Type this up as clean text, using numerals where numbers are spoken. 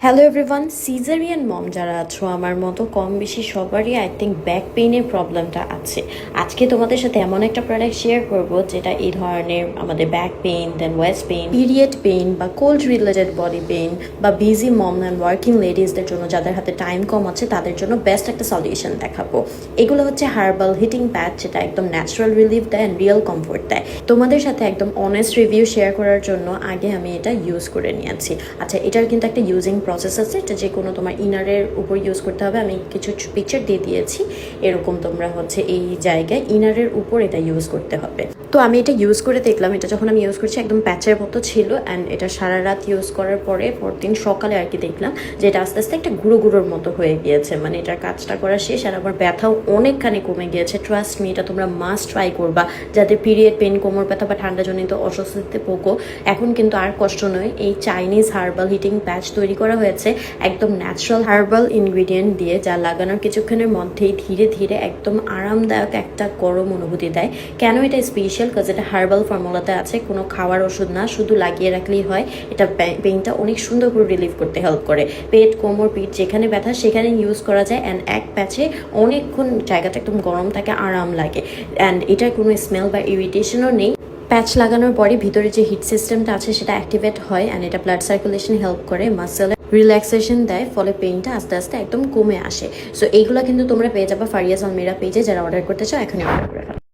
Hello everyone, caesarean মম যারা আছো আমার মতো কম বেশি সবারই আই থিঙ্ক ব্যাক পেইনের প্রবলেমটা আছে। আজকে তোমাদের সাথে এমন একটা প্রোডাক্ট শেয়ার করব যেটা এই ধরনের আমাদের ব্যাক পেইন, দেন ওয়েস্ট পেইন, পিরিয়ড পেইন বা কোল্ড রিলেটেড বডি পেইন বা বিজি মম অ্যান্ড ওয়ার্কিং লেডিসদের জন্য যাদের হাতে টাইম কম আছে তাদের জন্য বেস্ট একটা সলিউশন দেখাবো। এগুলো হচ্ছে হার্বাল হিটিং প্যাড, যেটা একদম ন্যাচারাল রিলিফ দেয় অ্যান্ড রিয়েল কমফোর্ট দেয়। তোমাদের সাথে একদম অনেস্ট রিভিউ শেয়ার করার জন্য আগে আমি এটা ইউজ করে নিয়েছি। আচ্ছা, এটার কিন্তু একটা ইউজিং প্রসেস আছে, এটা যে কোনো তোমার ইনারের উপর ইউজ করতে হবে। আমি কিছু পিকচার দিয়ে দিয়েছি, এরকম তোমরা হচ্ছে এই জায়গায় ইনারের উপর এটা ইউজ করতে হবে। তো আমি এটা ইউজ করে দেখলাম, এটা যখন আমি ইউজ করছি একদম প্যাচের মতো ছিল অ্যান্ড এটা সারা রাত ইউজ করার পরে পরদিন সকালে আর কি দেখলাম যে এটা আস্তে আস্তে একটা গুঁড়ো গুঁড়োর মতো হয়ে গিয়েছে, মানে এটার কাজটা করা শেষ আর আমার ব্যথাও অনেকখানি কমে গিয়েছে। ট্রাস্ট মি, এটা তোমরা মাস্ট ট্রাই করবা যাদের পিরিয়ড পেন, কোমর ব্যথা বা ঠান্ডাজনিত অস্বস্তিতে ভোগো। এখন কিন্তু আর কষ্ট নয়, এই চাইনিজ হার্বাল হিটিং প্যাচ তৈরি করা হয়েছে একদম ন্যাচারাল হার্বাল ইনগ্রিডিয়েন্ট দিয়ে, যা লাগানোর কিছুক্ষণের মধ্যেই ধীরে ধীরে একদম আরামদায়ক একটা গরম অনুভূতি দেয়। কেন এটা স্পেশাল? কাজ এটা হার্বাল ফর্মুলাতে আছে, কোনো খাওয়ার ওষুধ না, শুধু লাগিয়ে রাখলেই হয়। এটা পেইনটা অনেক সুন্দর করে রিলিভ করতে হেল্প করে। পেট, কোমর, পিঠ যেখানে ব্যথা সেখানে ইউজ করা যায় অ্যান্ড এক প্যাচে অনেকক্ষণ জায়গাটা একদম গরম থাকে, আরাম লাগে অ্যান্ড এটার কোনো স্মেল বা ইরিটেশনও নেই। প্যাচ লাগানোর পরে ভিতরে যে হিট সিস্টেমটা আছে সেটা অ্যাক্টিভেট হয় অ্যান্ড এটা ব্লাড সার্কুলেশন হেল্প করে, মাসেল রিল্যাক্সেশন দেয়, ফলে পেইনটা আস্তে আস্তে একদম কমে আসে। সো এইগুলো কিন্তু তোমরা পেয়ে যাবে ফারিয়াজ আলমিরা পেজে। যারা অর্ডার করতে চাও এখনই অর্ডার করে ফেলো।